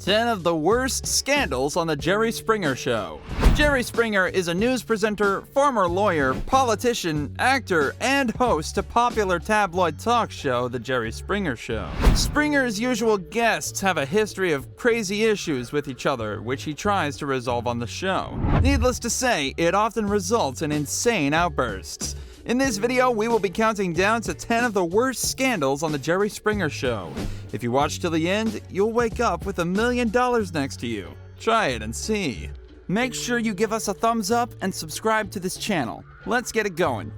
10 of the worst scandals on The Jerry Springer Show. Jerry Springer is a news presenter, former lawyer, politician, actor, and host to popular tabloid talk show The Jerry Springer Show. Springer's usual guests have a history of crazy issues with each other, which he tries to resolve on the show. Needless to say, it often results in insane outbursts. In this video, we will be counting down to 10 of the worst scandals on The Jerry Springer Show. If you watch till the end, you'll wake up with $1 million next to you. Try it and see. Make sure you give us a thumbs up and subscribe to this channel. Let's get it going.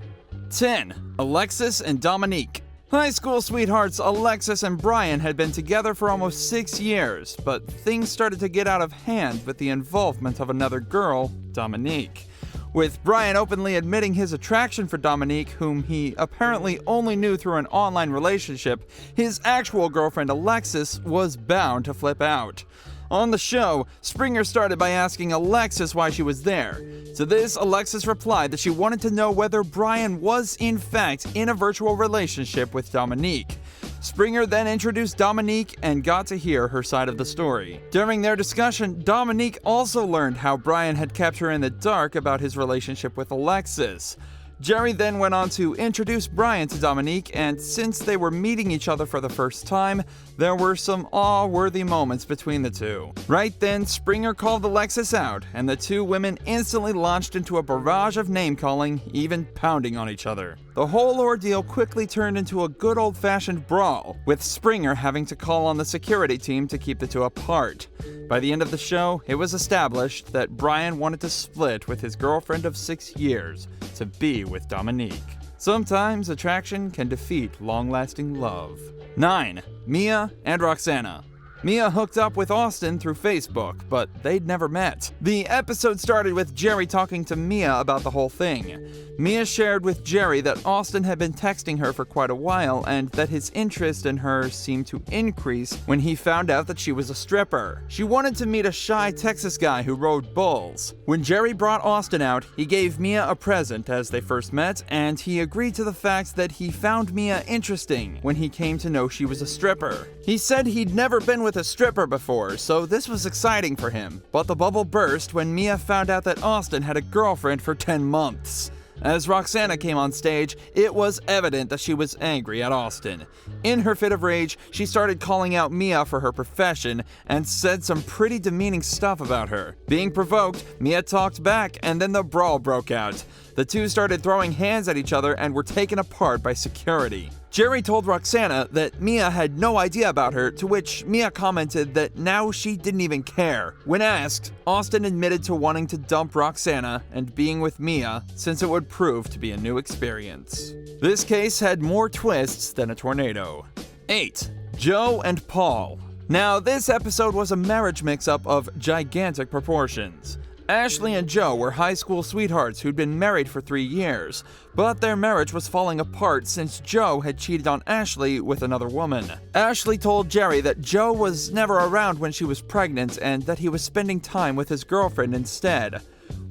10. Alexis and Dominique. High school sweethearts Alexis and Brian had been together for almost 6 years, but things started to get out of hand with the involvement of another girl, Dominique. With Brian openly admitting his attraction for Dominique, whom he apparently only knew through an online relationship, his actual girlfriend Alexis was bound to flip out. On the show, Springer started by asking Alexis why she was there. To this, Alexis replied that she wanted to know whether Brian was in fact in a virtual relationship with Dominique. Springer then introduced Dominique and got to hear her side of the story. During their discussion, Dominique also learned how Brian had kept her in the dark about his relationship with Alexis. Jerry then went on to introduce Brian to Dominique, and since they were meeting each other for the first time, there were some awe-worthy moments between the two. Right then, Springer called Alexis out, and the two women instantly launched into a barrage of name-calling, even pounding on each other. The whole ordeal quickly turned into a good old-fashioned brawl, with Springer having to call on the security team to keep the two apart. By the end of the show, it was established that Brian wanted to split with his girlfriend of 6 years to be with Dominique. Sometimes attraction can defeat long-lasting love. 9. Mia and Roxana. Mia hooked up with Austin through Facebook, but they'd never met. The episode started with Jerry talking to Mia about the whole thing. Mia shared with Jerry that Austin had been texting her for quite a while and that his interest in her seemed to increase when he found out that she was a stripper. She wanted to meet a shy Texas guy who rode bulls. When Jerry brought Austin out, he gave Mia a present as they first met, and he agreed to the fact that he found Mia interesting when he came to know she was a stripper. He said he'd never been with a stripper before, so this was exciting for him. But the bubble burst when Mia found out that Austin had a girlfriend for 10 months. As Roxana came on stage, it was evident that she was angry at Austin. In her fit of rage, she started calling out Mia for her profession and said some pretty demeaning stuff about her. Being provoked, Mia talked back, and then the brawl broke out. The two started throwing hands at each other and were taken apart by security. Jerry told Roxana that Mia had no idea about her, to which Mia commented that now she didn't even care. When asked, Austin admitted to wanting to dump Roxana and being with Mia since it would prove to be a new experience. This case had more twists than a tornado. 8. Joe and Paul. Now, this episode was a marriage mix-up of gigantic proportions. Ashley and Joe were high school sweethearts who'd been married for 3 years, but their marriage was falling apart since Joe had cheated on Ashley with another woman. Ashley told Jerry that Joe was never around when she was pregnant and that he was spending time with his girlfriend instead.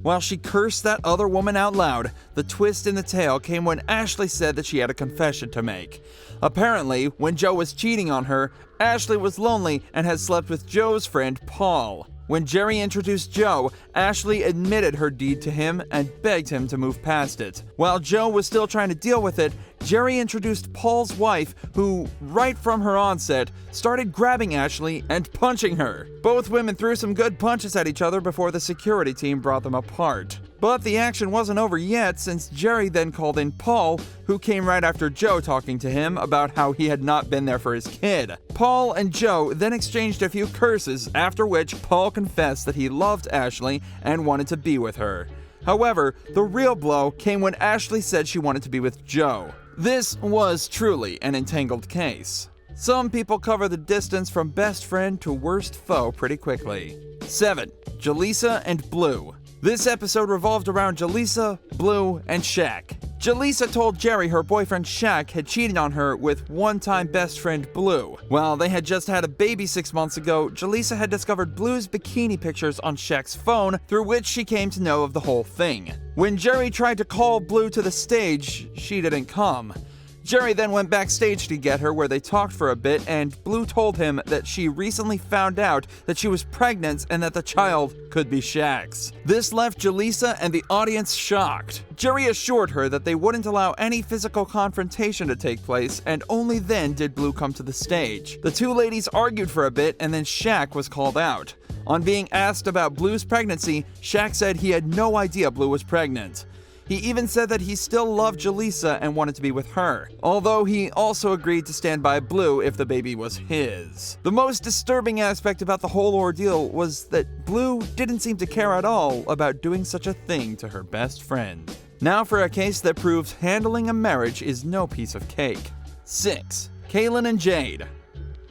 While she cursed that other woman out loud, the twist in the tale came when Ashley said that she had a confession to make. Apparently, when Joe was cheating on her, Ashley was lonely and had slept with Joe's friend Paul. When Jerry introduced Joe, Ashley admitted her deed to him and begged him to move past it. While Joe was still trying to deal with it, Jerry introduced Paul's wife, who, right from her onset, started grabbing Ashley and punching her. Both women threw some good punches at each other before the security team brought them apart. But the action wasn't over yet, since Jerry then called in Paul, who came right after Joe talking to him about how he had not been there for his kid. Paul and Joe then exchanged a few curses, after which Paul confessed that he loved Ashley and wanted to be with her. However, the real blow came when Ashley said she wanted to be with Joe. This was truly an entangled case. Some people cover the distance from best friend to worst foe pretty quickly. 7. Jaleesa and Blue. This episode revolved around Jaleesa, Blue, and Shaq. Jaleesa told Jerry her boyfriend Shaq had cheated on her with one-time best friend Blue. While they had just had a baby 6 months ago, Jaleesa had discovered Blue's bikini pictures on Shaq's phone, through which she came to know of the whole thing. When Jerry tried to call Blue to the stage, she didn't come. Jerry then went backstage to get her, where they talked for a bit, and Blue told him that she recently found out that she was pregnant and that the child could be Shaq's. This left Jaleesa and the audience shocked. Jerry assured her that they wouldn't allow any physical confrontation to take place, and only then did Blue come to the stage. The two ladies argued for a bit, and then Shaq was called out. On being asked about Blue's pregnancy, Shaq said he had no idea Blue was pregnant. He even said that he still loved Jaleesa and wanted to be with her, although he also agreed to stand by Blue if the baby was his. The most disturbing aspect about the whole ordeal was that Blue didn't seem to care at all about doing such a thing to her best friend. Now for a case that proves handling a marriage is no piece of cake. 6. Kaylin and Jade.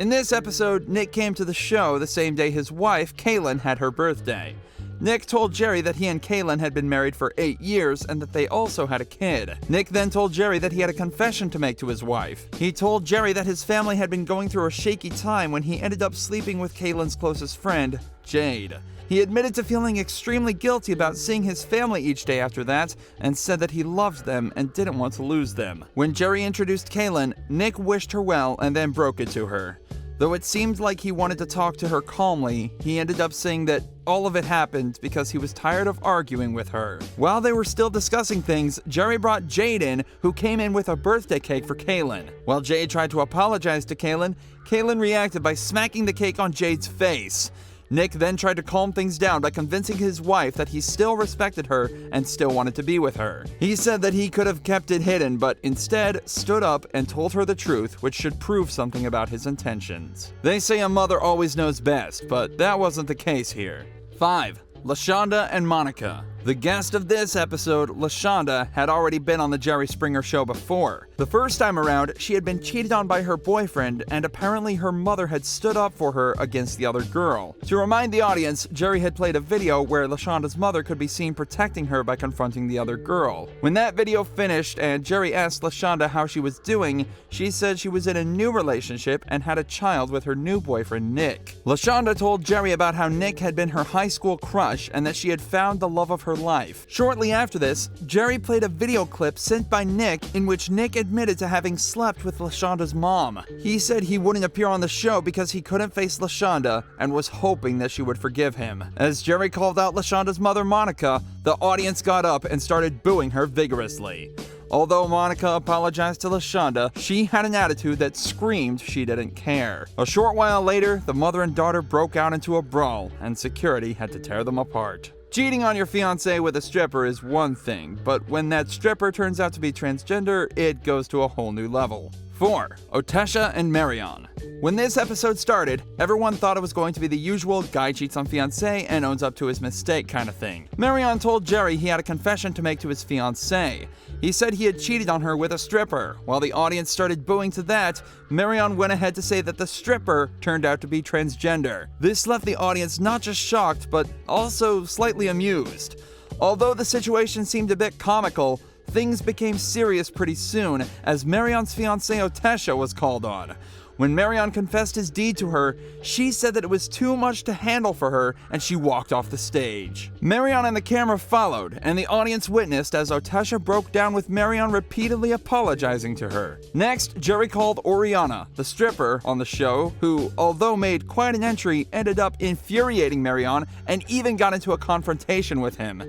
In this episode, Nick came to the show the same day his wife, Kaylin, had her birthday. Nick told Jerry that he and Kaylin had been married for 8 years and that they also had a kid. Nick then told Jerry that he had a confession to make to his wife. He told Jerry that his family had been going through a shaky time when he ended up sleeping with Kaylin's closest friend, Jade. He admitted to feeling extremely guilty about seeing his family each day after that, and said that he loved them and didn't want to lose them. When Jerry introduced Kaylin, Nick wished her well and then broke it to her. Though it seemed like he wanted to talk to her calmly, he ended up saying that all of it happened because he was tired of arguing with her. While they were still discussing things, Jerry brought Jade in, who came in with a birthday cake for Kaylin. While Jade tried to apologize to Kaylin, Kaylin reacted by smacking the cake on Jade's face. Nick then tried to calm things down by convincing his wife that he still respected her and still wanted to be with her. He said that he could have kept it hidden, but instead stood up and told her the truth, which should prove something about his intentions. They say a mother always knows best, but that wasn't the case here. 5. LaShonda and Monica. The guest of this episode, LaShonda, had already been on the Jerry Springer Show before. The first time around, she had been cheated on by her boyfriend, and apparently her mother had stood up for her against the other girl. To remind the audience, Jerry had played a video where LaShonda's mother could be seen protecting her by confronting the other girl. When that video finished and Jerry asked LaShonda how she was doing, she said she was in a new relationship and had a child with her new boyfriend, Nick. LaShonda told Jerry about how Nick had been her high school crush and that she had found the love of her life. Shortly after this, Jerry played a video clip sent by Nick in which Nick admitted to having slept with LaShonda's mom. He said he wouldn't appear on the show because he couldn't face LaShonda and was hoping that she would forgive him. As Jerry called out LaShonda's mother, Monica, the audience got up and started booing her vigorously. Although Monica apologized to LaShonda, she had an attitude that screamed she didn't care. A short while later, the mother and daughter broke out into a brawl, and security had to tear them apart. Cheating on your fiancé with a stripper is one thing, but when that stripper turns out to be transgender, it goes to a whole new level. 4. Otesha and Marion. When this episode started, everyone thought it was going to be the usual guy cheats on fiancé and owns up to his mistake kind of thing. Marion told Jerry he had a confession to make to his fiancé. He said he had cheated on her with a stripper. While the audience started booing to that, Marion went ahead to say that the stripper turned out to be transgender. This left the audience not just shocked, but also slightly amused. Although the situation seemed a bit comical, things became serious pretty soon as Marion's fiancé Otesha was called on. When Marion confessed his deed to her, she said that it was too much to handle for her and she walked off the stage. Marion and the camera followed, and the audience witnessed as Otesha broke down with Marion repeatedly apologizing to her. Next, Jerry called Oriana, the stripper on the show, who, although made quite an entry, ended up infuriating Marion and even got into a confrontation with him.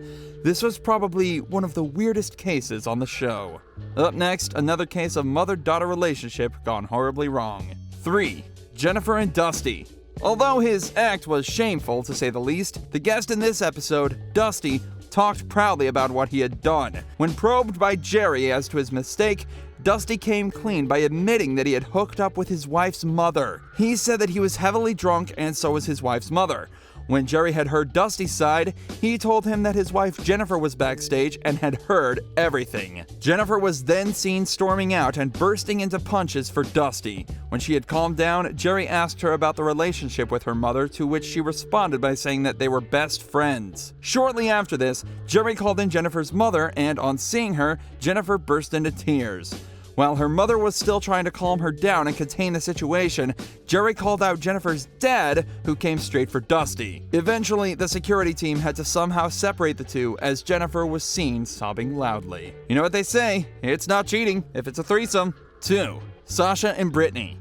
This was probably one of the weirdest cases on the show. Up next, another case of mother-daughter relationship gone horribly wrong. 3. Jennifer and Dusty. Although his act was shameful to say the least, the guest in this episode, Dusty, talked proudly about what he had done. When probed by Jerry as to his mistake, Dusty came clean by admitting that he had hooked up with his wife's mother. He said that he was heavily drunk and so was his wife's mother. When Jerry had heard Dusty's side, he told him that his wife Jennifer was backstage and had heard everything. Jennifer was then seen storming out and bursting into punches for Dusty. When she had calmed down, Jerry asked her about the relationship with her mother, to which she responded by saying that they were best friends. Shortly after this, Jerry called in Jennifer's mother, and on seeing her, Jennifer burst into tears. While her mother was still trying to calm her down and contain the situation, Jerry called out Jennifer's dad, who came straight for Dusty. Eventually, the security team had to somehow separate the two as Jennifer was seen sobbing loudly. You know what they say, it's not cheating if it's a threesome. 2. Sasha and Brittany.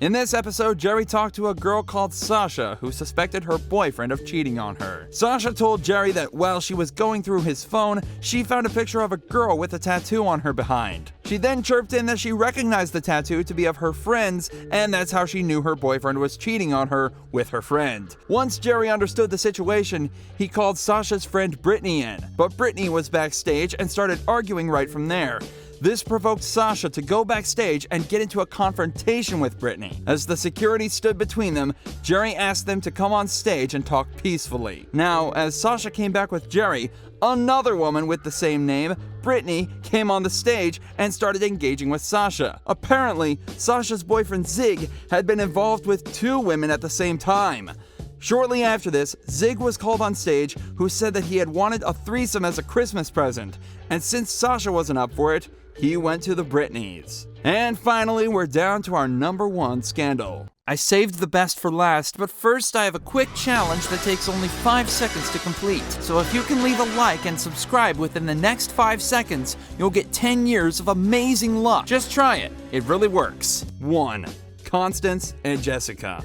In this episode, Jerry talked to a girl called Sasha who suspected her boyfriend of cheating on her. Sasha told Jerry that while she was going through his phone, she found a picture of a girl with a tattoo on her behind. She then chirped in that she recognized the tattoo to be of her friend's, and that's how she knew her boyfriend was cheating on her with her friend. Once Jerry understood the situation, he called Sasha's friend Brittany in, but Brittany was backstage and started arguing right from there. This provoked Sasha to go backstage and get into a confrontation with Brittany. As the security stood between them, Jerry asked them to come on stage and talk peacefully. Now, as Sasha came back with Jerry, another woman with the same name, Brittany, came on the stage and started engaging with Sasha. Apparently, Sasha's boyfriend Zig had been involved with 2 women at the same time. Shortly after this, Zig was called on stage, who said that he had wanted a threesome as a Christmas present, and since Sasha wasn't up for it, he went to the Britneys. And finally, we're down to our number 1 scandal. I saved the best for last, but first I have a quick challenge that takes only 5 seconds to complete. So if you can leave a like and subscribe within the next 5 seconds, you'll get 10 years of amazing luck. Just try it. It really works. 1. Constance and Jessica.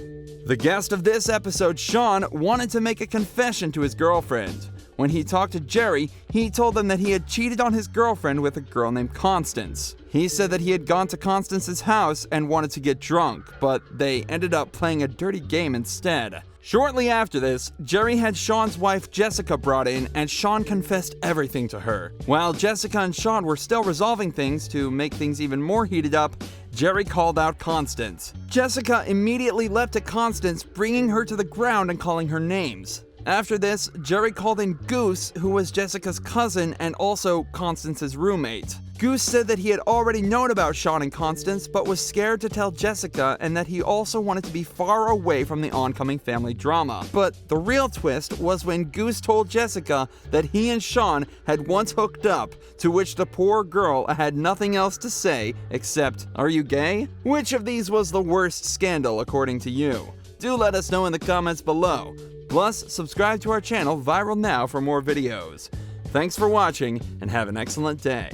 The guest of this episode, Sean, wanted to make a confession to his girlfriend. When he talked to Jerry, he told them that he had cheated on his girlfriend with a girl named Constance. He said that he had gone to Constance's house and wanted to get drunk, but they ended up playing a dirty game instead. Shortly after this, Jerry had Sean's wife Jessica brought in, and Sean confessed everything to her. While Jessica and Sean were still resolving things to make things even more heated up, Jerry called out Constance. Jessica immediately leapt at Constance, bringing her to the ground and calling her names. After this, Jerry called in Goose, who was Jessica's cousin and also Constance's roommate. Goose said that he had already known about Sean and Constance, but was scared to tell Jessica, and that he also wanted to be far away from the oncoming family drama. But the real twist was when Goose told Jessica that he and Sean had once hooked up, to which the poor girl had nothing else to say except, "Are you gay?" Which of these was the worst scandal according to you? Do let us know in the comments below. Plus, subscribe to our channel Viral Now for more videos. Thanks for watching, and have an excellent day.